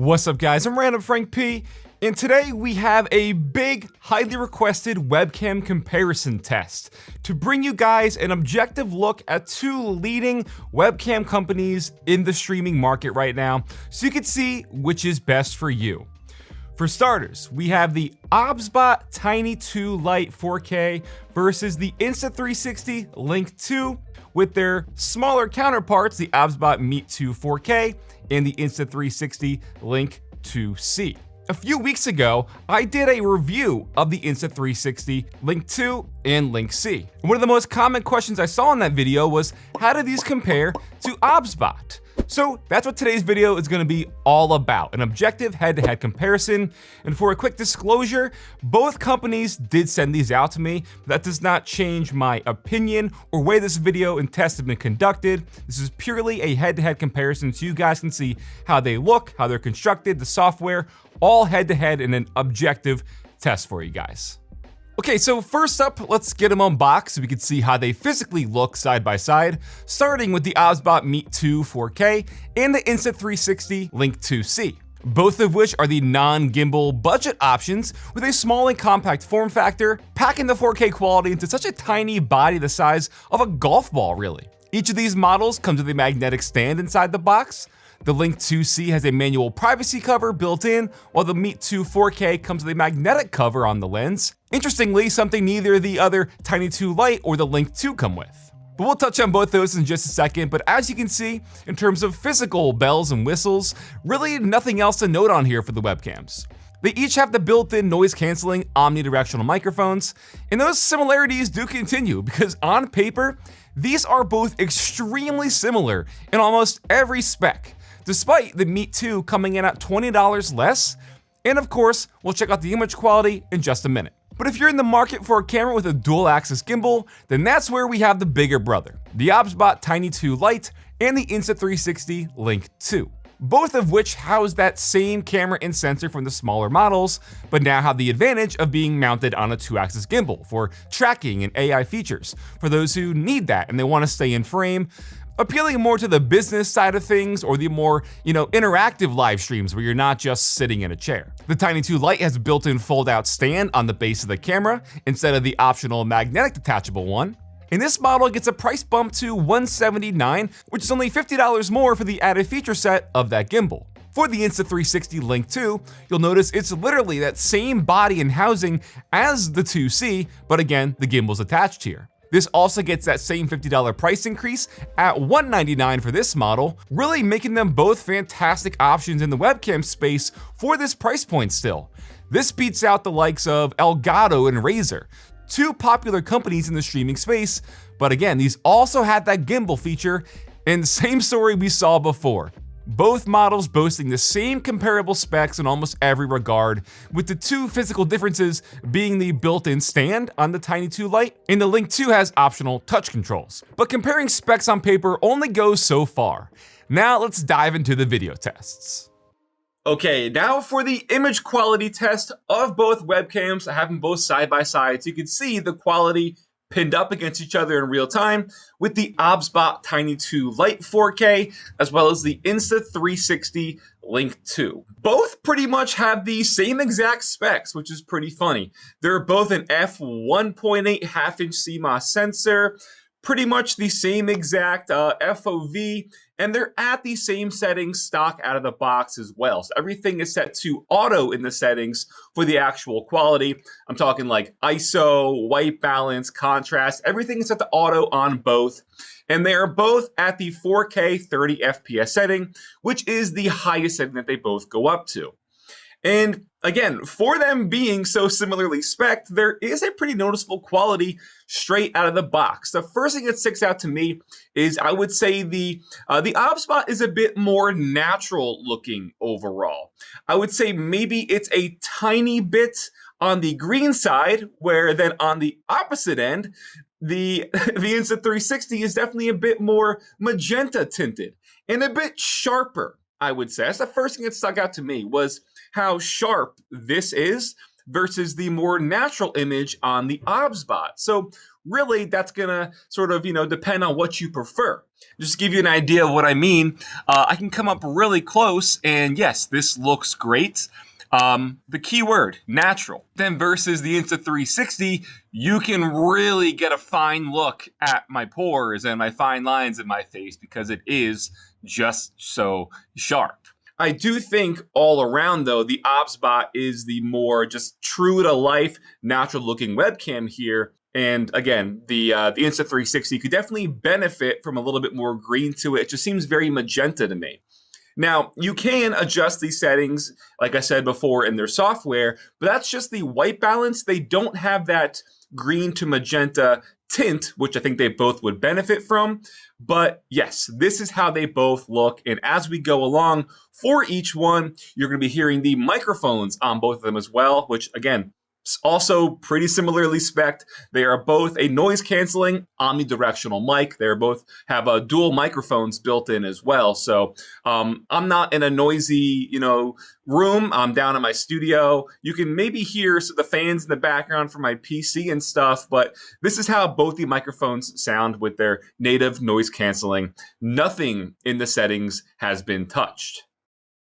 What's up guys, I'm Random Frank P, and today we have a big, highly requested webcam comparison test to bring you guys an objective look at two leading webcam companies in the streaming market right now, so you can see which is best for you. For starters, we have the OBSBOT Tiny 2 Lite 4K versus the Insta360 Link 2 with their smaller counterparts, the OBSBOT Meet 2 4K and the Insta360 Link 2C. A few weeks ago, I did a review of the Insta360 Link 2 and Link C. One of the most common questions I saw in that video was, how do these compare to OBSBOT? So that's what today's video is going to be all about, an objective head-to-head comparison. And for a quick disclosure, both companies did send these out to me, but that does not change my opinion or way this video and test have been conducted. This is purely a head-to-head comparison so you guys can see how they look, how they're constructed, the software, all head-to-head in an objective test for you guys. Okay, so first up, let's get them unboxed so we can see how they physically look side by side, starting with the OBSBOT Meet 2 4K and the Insta360 Link 2C, both of which are the non-gimbal budget options with a small and compact form factor, packing the 4K quality into such a tiny body the size of a golf ball, really. Each of these models comes with a magnetic stand inside the box. The Link 2C has a manual privacy cover built in, while the Meet 2 4K comes with a magnetic cover on the lens. Interestingly, something neither the other Tiny 2 Lite or the Link 2 come with. But we'll touch on both those in just a second, but as you can see, in terms of physical bells and whistles, really nothing else to note on here for the webcams. They each have the built-in noise-canceling omnidirectional microphones, and those similarities do continue because on paper, these are both extremely similar in almost every spec, despite the Meet 2 coming in at $20 less. And of course, we'll check out the image quality in just a minute. But if you're in the market for a camera with a dual axis gimbal, then that's where we have the bigger brother, the OBSBOT Tiny 2 Lite and the Insta360 Link 2. Both of which house that same camera and sensor from the smaller models, but now have the advantage of being mounted on a 2-axis gimbal for tracking and AI features, for those who need that and they want to stay in frame, appealing more to the business side of things or the more, interactive live streams where you're not just sitting in a chair. The Tiny 2 Lite has a built-in fold-out stand on the base of the camera instead of the optional magnetic detachable one. And this model gets a price bump to $179, which is only $50 more for the added feature set of that gimbal. For the Insta360 Link 2, you'll notice it's literally that same body and housing as the 2C, but again, the gimbal's attached here. This also gets that same $50 price increase at $199 for this model, really making them both fantastic options in the webcam space for this price point still. This beats out the likes of Elgato and Razer, two popular companies in the streaming space, but again, these also had that gimbal feature, and same story we saw before. Both models boasting the same comparable specs in almost every regard, with the two physical differences being the built-in stand on the Tiny 2 Lite, and the Link 2 has optional touch controls. But comparing specs on paper only goes so far. Now let's dive into the video tests. Okay, now for the image quality test of both webcams. I have them both side by side so you can see the quality pinned up against each other in real time with the OBSBOT Tiny 2 Lite 4K as well as the Insta360 Link 2. Both pretty much have the same exact specs, which is pretty funny. They're both an f1.8 half-inch CMOS sensor, pretty much the same exact FOV, and they're at the same settings stock out of the box as well. So everything is set to auto in the settings for the actual quality. I'm talking like ISO, white balance, contrast, everything is set to auto on both. And they are both at the 4K 30 FPS setting, which is the highest setting that they both go up to. And again, for them being so similarly spec'd, there is a pretty noticeable quality straight out of the box. The first thing that sticks out to me is I would say the OBSBOT is a bit more natural looking overall. I would say maybe it's a tiny bit on the green side, where then on the opposite end, the Insta360 is definitely a bit more magenta tinted and a bit sharper, I would say. That's the first thing that stuck out to me, was how sharp this is versus the more natural image on the OBSBOT. So really that's gonna sort of, depend on what you prefer. Just to give you an idea of what I mean, I can come up really close and yes, this looks great. The keyword, natural. Then versus the Insta360, you can really get a fine look at my pores and my fine lines in my face because it is just so sharp. I do think all around though, the OBSBOT is the more just true to life, natural looking webcam here. And again, the Insta360 could definitely benefit from a little bit more green to it. It just seems very magenta to me. Now, you can adjust these settings, like I said before, in their software, but that's just the white balance. They don't have that green to magenta tint, which I think they both would benefit from. But yes, this is how they both look. And as we go along for each one, you're going to be hearing the microphones on both of them as well, which again, also pretty similarly spec'd. They are both a noise canceling omnidirectional mic. They both have dual microphones built in as well. So I'm not in a noisy, room. I'm down in my studio. You can maybe hear the fans in the background from my PC and stuff, but this is how both the microphones sound with their native noise canceling. Nothing in the settings has been touched.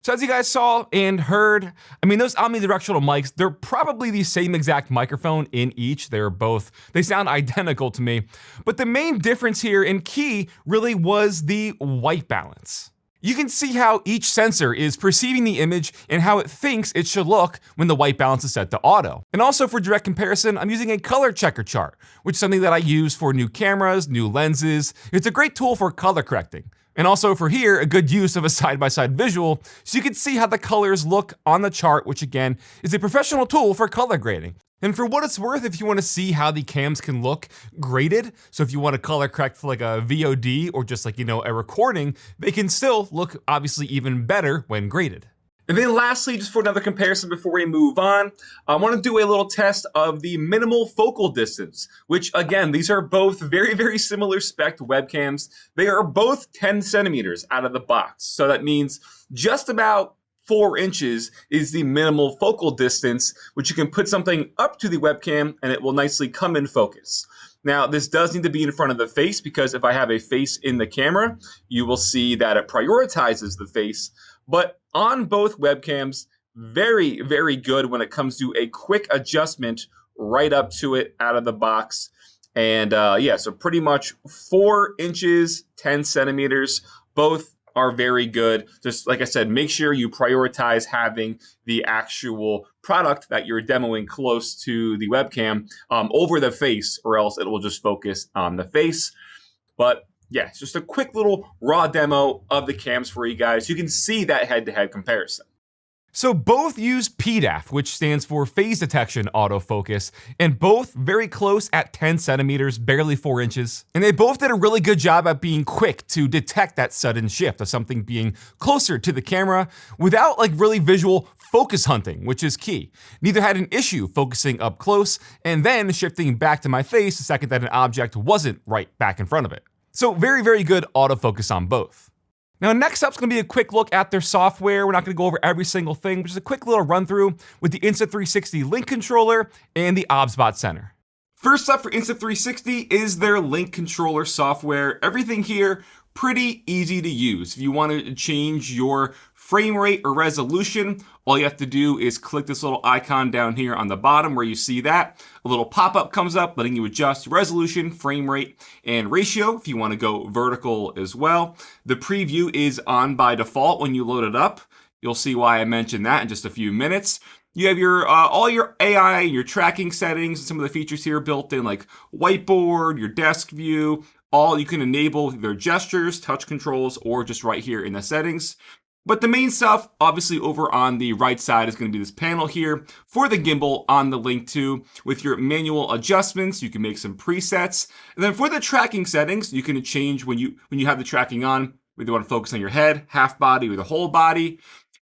So as you guys saw and heard, those omnidirectional mics, they're probably the same exact microphone in each. They sound identical to me. But the main difference here and key really was the white balance. You can see how each sensor is perceiving the image and how it thinks it should look when the white balance is set to auto. And also for direct comparison, I'm using a color checker chart, which is something that I use for new cameras, new lenses. It's a great tool for color correcting. And also for here, a good use of a side-by-side visual, so you can see how the colors look on the chart, which again, is a professional tool for color grading. And for what it's worth, if you want to see how the cams can look graded, so if you want to color correct for like a VOD or just like, a recording, they can still look obviously even better when graded. And then lastly, just for another comparison before we move on, I want to do a little test of the minimal focal distance, which again, these are both very, very similar spec webcams. They are both 10 centimeters out of the box. So that means just about 4 inches is the minimal focal distance, which you can put something up to the webcam and it will nicely come in focus. Now, this does need to be in front of the face because if I have a face in the camera, you will see that it prioritizes the face. But on both webcams, very, very good when it comes to a quick adjustment right up to it out of the box. And so pretty much 4 inches, 10 centimeters, both are very good. Just like I said, make sure you prioritize having the actual product that you're demoing close to the webcam over the face, or else it will just focus on the face. But yeah, it's just a quick little raw demo of the cams for you guys. You can see that head-to-head comparison. So both use PDAF, which stands for phase detection autofocus, and both very close at 10 centimeters, barely 4 inches. And they both did a really good job at being quick to detect that sudden shift of something being closer to the camera without like really visual focus hunting, which is key. Neither had an issue focusing up close and then shifting back to my face the second that an object wasn't right back in front of it. So very, very good autofocus on both. Now next up is going to be a quick look at their software. We're not going to go over every single thing, but just a quick little run through with the Insta360 Link controller and the OBSBOT Center. First up for Insta360 is their Link controller software. Everything here pretty easy to use. If you want to change your frame rate or resolution, all you have to do is click this little icon down here on the bottom where you see that. A little pop-up comes up letting you adjust resolution, frame rate, and ratio if you want to go vertical as well. The preview is on by default when you load it up. You'll see why I mentioned that in just a few minutes. You have your all your AI, your tracking settings, and some of the features here built in like whiteboard, your desk view. All you can enable their gestures, touch controls, or just right here in the settings. But the main stuff, obviously over on the right side, is going to be this panel here for the gimbal on the Link 2 with your manual adjustments. You can make some presets. And then for the tracking settings, you can change when you have the tracking on, whether you want to focus on your head, half body, or the whole body.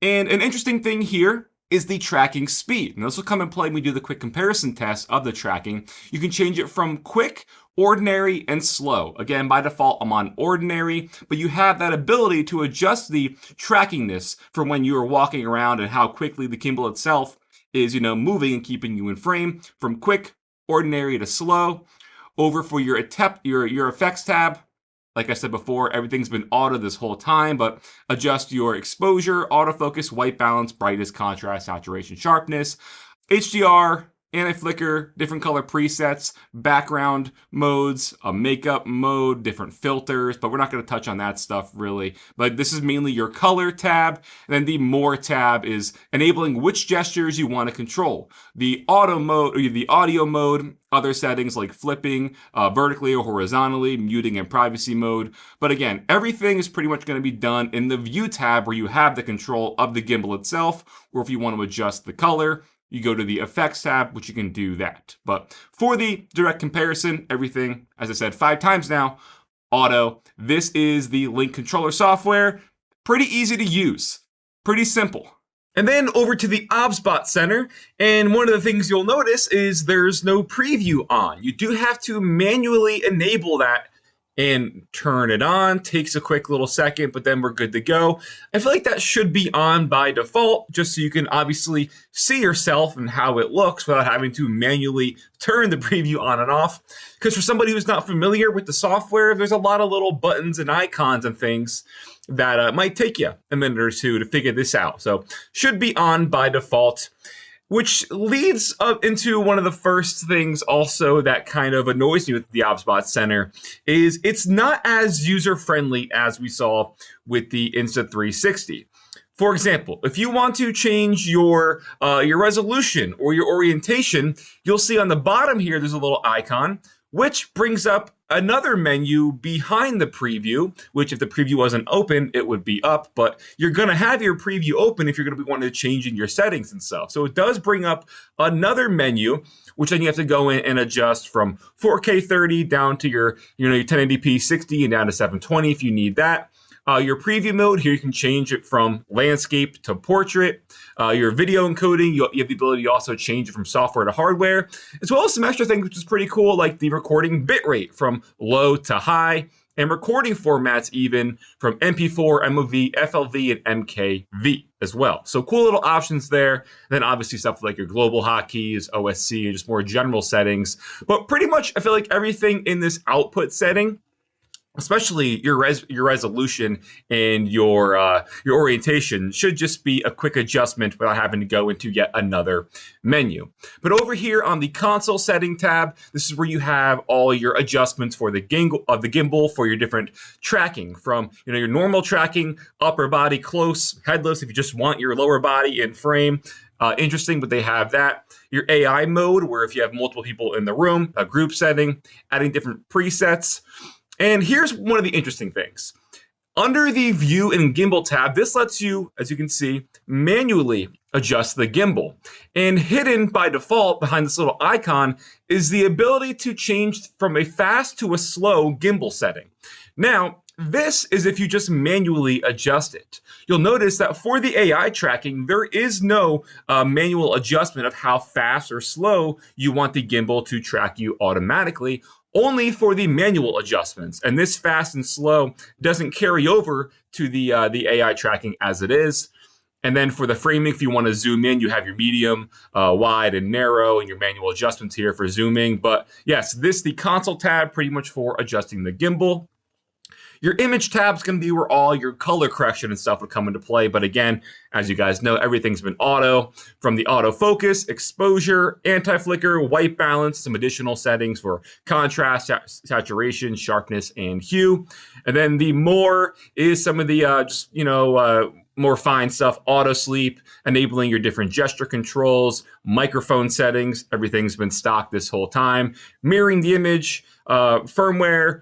And an interesting thing here is the tracking speed. And this will come in play when we do the quick comparison test of the tracking. You can change it from quick, ordinary, and slow. Again, by default, I'm on ordinary, but you have that ability to adjust the trackingness for when you are walking around and how quickly the gimbal itself is, moving and keeping you in frame from quick, ordinary to slow. Over for your effects tab, like I said before, everything's been auto this whole time, but adjust your exposure, autofocus, white balance, brightness, contrast, saturation, sharpness, HDR, anti-flicker, different color presets, background modes, a makeup mode, different filters, but we're not going to touch on that stuff really. But this is mainly your color tab. And then the more tab is enabling which gestures you want to control. The auto mode, or the audio mode, other settings like flipping vertically or horizontally, muting and privacy mode. But again, everything is pretty much going to be done in the view tab where you have the control of the gimbal itself, or if you want to adjust the color, you go to the effects tab, which you can do that. But for the direct comparison, everything, as I said 5 times now, auto. This is the Link controller software. Pretty easy to use. Pretty simple. And then over to the OBSBOT Center, and one of the things you'll notice is there's no preview on. You do have to manually enable that and turn it on. Takes a quick little second, but then we're good to go. I feel like that should be on by default, just so you can obviously see yourself and how it looks without having to manually turn the preview on and off. Because for somebody who's not familiar with the software, there's a lot of little buttons and icons and things that might take you a minute or two to figure this out. So should be on by default. Which leads up into one of the first things also that kind of annoys me with the OBSBOT Center is it's not as user-friendly as we saw with the Insta360. For example, if you want to change your resolution or your orientation, you'll see on the bottom here there's a little icon, which brings up another menu behind the preview, which if the preview wasn't open, it would be up, but you're going to have your preview open if you're going to be wanting to change in your settings and stuff. So it does bring up another menu, which then you have to go in and adjust from 4K 30 down to your 1080p 60 and down to 720 if you need that. Your preview mode, here you can change it from landscape to portrait. Your video encoding, you have the ability to also change it from software to hardware, as well as some extra things, which is pretty cool, like the recording bitrate from low to high, and recording formats even from MP4, MOV, FLV, and MKV as well. So cool little options there. And then obviously stuff like your global hotkeys, OSC, and just more general settings. But pretty much, I feel like everything in this output setting, especially your resolution and your orientation, should just be a quick adjustment without having to go into yet another menu. But over here on the console setting tab, this is where you have all your adjustments for the gimbal for your different tracking, from your normal tracking, upper body close, headless if you just want your lower body in frame. Interesting, but they have that. Your AI mode, where if you have multiple people in the room, a group setting, adding different presets. And here's one of the interesting things. Under the View and Gimbal tab, this lets you, as you can see, manually adjust the gimbal. And hidden by default behind this little icon is the ability to change from a fast to a slow gimbal setting. Now, this is if you just manually adjust it. You'll notice that for the AI tracking, there is no manual adjustment of how fast or slow you want the gimbal to track you automatically, only for the manual adjustments. And this fast and slow doesn't carry over to the AI tracking as it is. And then for the framing, if you want to zoom in, you have your medium, wide, and narrow, and your manual adjustments here for zooming. But yes, the console tab pretty much for adjusting the gimbal. Your image tab is going to be where all your color correction and stuff would come into play. But again, as you guys know, everything's been auto, from the autofocus, exposure, anti-flicker, white balance, some additional settings for contrast, saturation, sharpness, and hue. And then the more is some of the more fine stuff, auto sleep, enabling your different gesture controls, microphone settings. Everything's been stock this whole time. Mirroring the image, firmware,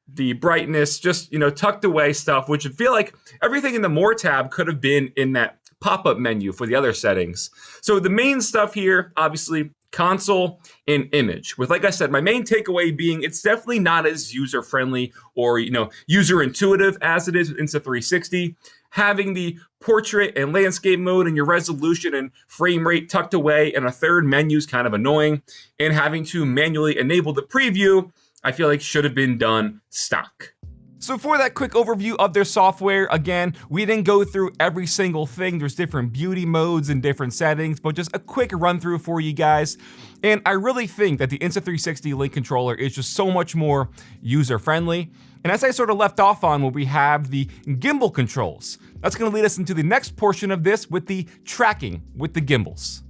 the brightness, just, tucked away stuff, which I feel like everything in the More tab could have been in that pop-up menu for the other settings. So the main stuff here, obviously, console and image. With, like I said, my main takeaway being it's definitely not as user-friendly or, user-intuitive as it is with Insta360. Having the portrait and landscape mode and your resolution and frame rate tucked away and a third menu is kind of annoying. And having to manually enable the preview, I feel like should have been done stock. So for that quick overview of their software, again, we didn't go through every single thing. There's different beauty modes and different settings, but just a quick run through for you guys. And I really think that the Insta360 Link controller is just so much more user-friendly. And as I sort of left off on, where we have the gimbal controls, that's gonna lead us into the next portion of this with the tracking with the gimbals.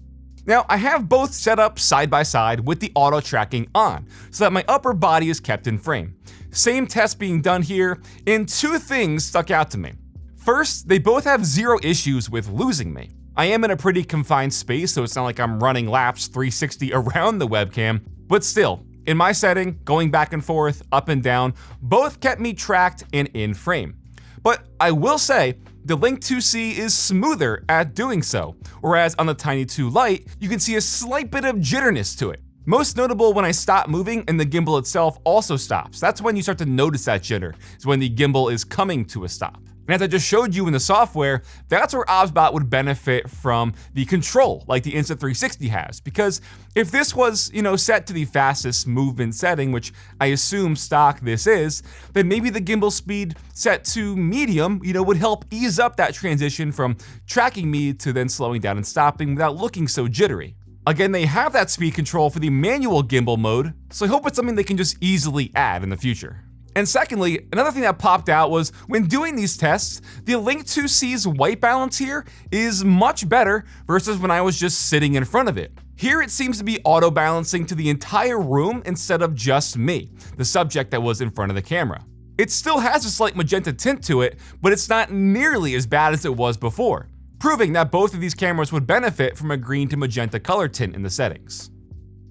Now, I have both set up side by side with the auto tracking on, so that my upper body is kept in frame. Same test being done here, and two things stuck out to me. First, they both have zero issues with losing me. I am in a pretty confined space, so it's not like I'm running laps 360 around the webcam, but still, in my setting, going back and forth, up and down, both kept me tracked and in frame. But I will say, the Link 2C is smoother at doing so, whereas on the Tiny 2 Lite, you can see a slight bit of jitterness to it. Most notable when I stop moving and the gimbal itself also stops. That's when you start to notice that jitter, is when the gimbal is coming to a stop. And as I just showed you in the software, that's where OBSBOT would benefit from the control like the Insta360 has. Because if this was, set to the fastest movement setting, which I assume stock this is, then maybe the gimbal speed set to medium, would help ease up that transition from tracking me to then slowing down and stopping without looking so jittery. Again, they have that speed control for the manual gimbal mode, so I hope it's something they can just easily add in the future. And secondly, another thing that popped out was when doing these tests, the Link 2C's white balance here is much better versus when I was just sitting in front of it. Here it seems to be auto balancing to the entire room instead of just me, the subject that was in front of the camera. It still has a slight magenta tint to it, but it's not nearly as bad as it was before, proving that both of these cameras would benefit from a green to magenta color tint in the settings.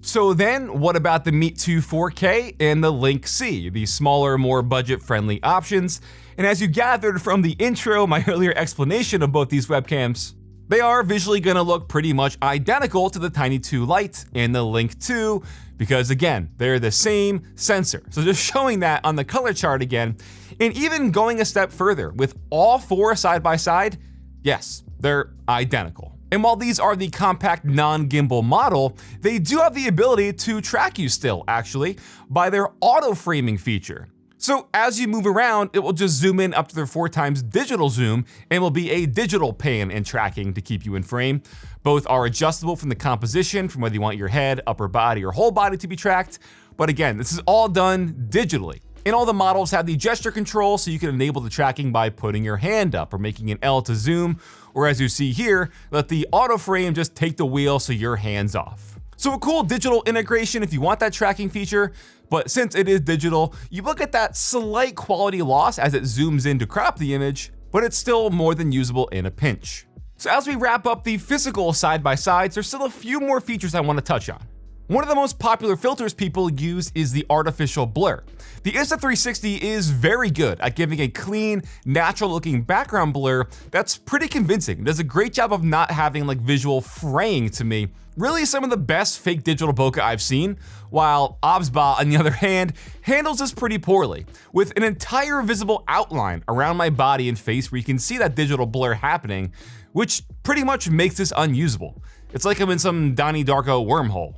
So then, what about the Meet 2 4K and the Link C, the smaller, more budget-friendly options? And as you gathered from the intro, my earlier explanation of both these webcams, they are visually gonna look pretty much identical to the Tiny 2 Lite and the Link 2, because again, they're the same sensor. So just showing that on the color chart again, and even going a step further, with all four side by side, yes, they're identical. And while these are the compact non-gimbal model, they do have the ability to track you still, actually, by their auto framing feature. So as you move around, it will just zoom in up to their 4x digital zoom and will be a digital pan and tracking to keep you in frame. Both are adjustable from the composition, from whether you want your head, upper body, or whole body to be tracked. But again, this is all done digitally. And all the models have the gesture control, so you can enable the tracking by putting your hand up or making an L to zoom, or as you see here, let the auto frame just take the wheel so your hand's off. So a cool digital integration if you want that tracking feature, but since it is digital, you look at that slight quality loss as it zooms in to crop the image, but it's still more than usable in a pinch. So as we wrap up the physical side-by-sides, there's still a few more features I want to touch on. One of the most popular filters people use is the artificial blur. The Insta360 is very good at giving a clean, natural-looking background blur that's pretty convincing. It does a great job of not having visual fraying to me. Really some of the best fake digital bokeh I've seen, while OBSBOT, on the other hand, handles this pretty poorly, with an entire visible outline around my body and face where you can see that digital blur happening, which pretty much makes this unusable. It's like I'm in some Donnie Darko wormhole.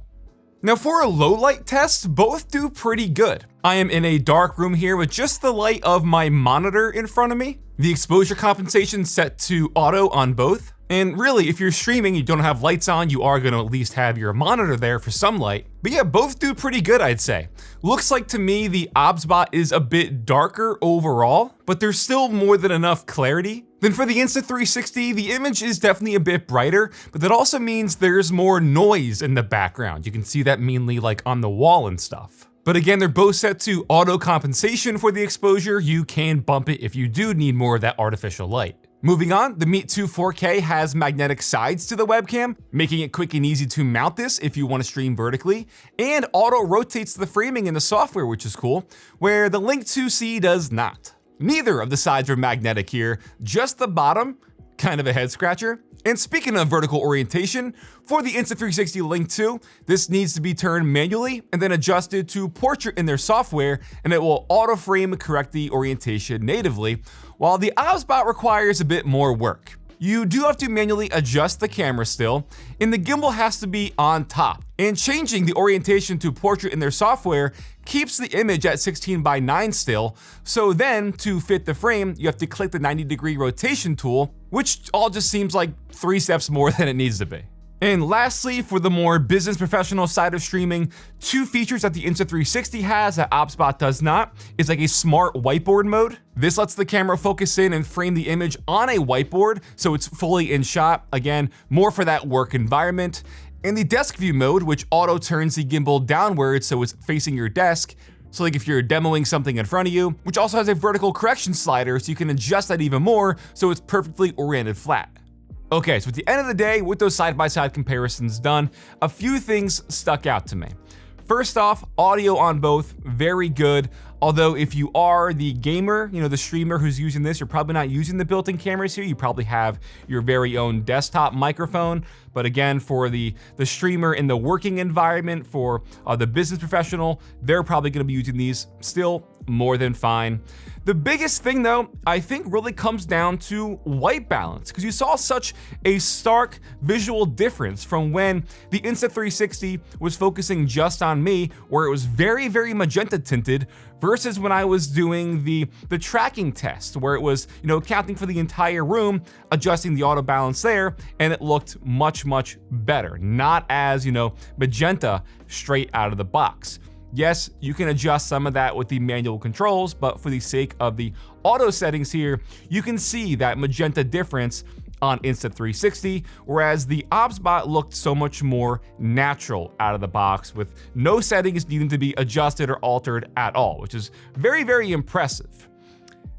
Now for a low light test, both do pretty good. I am in a dark room here with just the light of my monitor in front of me. The exposure compensation set to auto on both. And really, if you're streaming, you don't have lights on, you are gonna at least have your monitor there for some light. But yeah, both do pretty good, I'd say. Looks like to me the OBSBOT is a bit darker overall, but there's still more than enough clarity. Then for the Insta360, the image is definitely a bit brighter, but that also means there's more noise in the background. You can see that mainly on the wall and stuff. But again, they're both set to auto compensation for the exposure. You can bump it if you do need more of that artificial light. Moving on, the Meet 2 4K has magnetic sides to the webcam, making it quick and easy to mount this if you want to stream vertically, and auto rotates the framing in the software, which is cool, where the Link 2C does not. Neither of the sides are magnetic here, just the bottom, kind of a head scratcher. And speaking of vertical orientation, for the Insta360 Link 2, this needs to be turned manually and then adjusted to portrait in their software, and it will auto frame correct the orientation natively, while the OBSBOT requires a bit more work. You do have to manually adjust the camera still, and the gimbal has to be on top. And changing the orientation to portrait in their software keeps the image at 16:9 still, so then to fit the frame, you have to click the 90-degree rotation tool, which all just seems like 3 steps more than it needs to be. And lastly, for the more business professional side of streaming, 2 features that the Insta360 has that OBSBOT does not is like a smart whiteboard mode. This lets the camera focus in and frame the image on a whiteboard, so it's fully in shot. Again, more for that work environment. And the desk view mode, which auto turns the gimbal downwards so it's facing your desk. So like if you're demoing something in front of you, which also has a vertical correction slider so you can adjust that even more so it's perfectly oriented flat. Okay, so at the end of the day, with those side-by-side comparisons done, a few things stuck out to me. First off, audio on both, very good. Although if you are the gamer, the streamer who's using this, you're probably not using the built-in cameras here. You probably have your very own desktop microphone. But again, for the streamer in the working environment, for the business professional, they're probably gonna be using these still more than fine. The biggest thing though, I think really comes down to white balance, because you saw such a stark visual difference from when the Insta360 was focusing just on me, where it was very, very magenta tinted, versus when I was doing the tracking test, where it was, counting for the entire room, adjusting the auto balance there, and it looked much, much better. Not as, magenta straight out of the box. Yes, you can adjust some of that with the manual controls, but for the sake of the auto settings here, you can see that magenta difference on Insta360, whereas the OBSBOT looked so much more natural out of the box with no settings needing to be adjusted or altered at all, which is very, very impressive.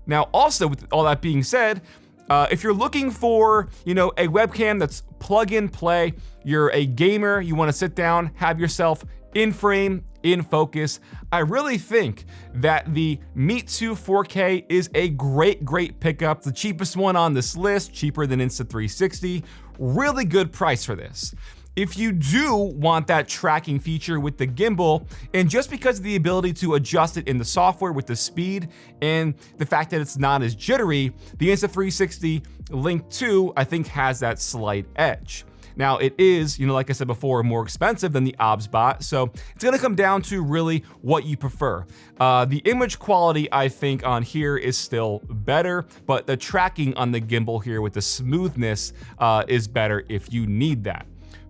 Now, also with all that being said, if you're looking for, a webcam that's plug and play, you're a gamer, you want to sit down, have yourself in frame, in focus, I really think that the Meet 2 4K is a great pickup. The cheapest one on this list, cheaper than Insta360. Really good price for this. If you do want that tracking feature with the gimbal, and just because of the ability to adjust it in the software with the speed and the fact that it's not as jittery, the Insta360 Link 2 I think has that slight edge. Now it is, like I said before, more expensive than the OBSBOT, so it's gonna come down to really what you prefer. The image quality I think on here is still better, but the tracking on the gimbal here with the smoothness is better if you need that.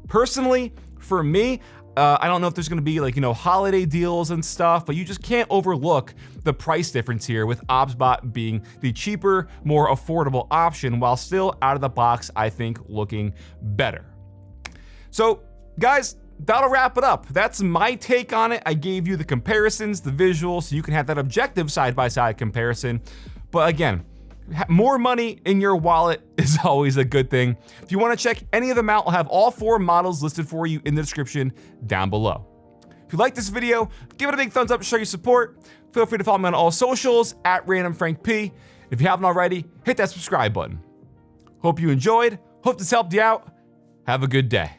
Personally, for me, I don't know if there's gonna be holiday deals and stuff, but you just can't overlook the price difference here with OBSBOT being the cheaper, more affordable option while still out of the box, I think, looking better. So guys, that'll wrap it up. That's my take on it. I gave you the comparisons, the visuals, so you can have that objective side-by-side comparison. But again, more money in your wallet is always a good thing. If you want to check any of them out, I'll have all 4 models listed for you in the description down below. If you like this video, give it a big thumbs up to show your support. Feel free to follow me on all socials at randomfrankp. If you haven't already, hit that subscribe button. Hope you enjoyed. Hope this helped you out. Have a good day.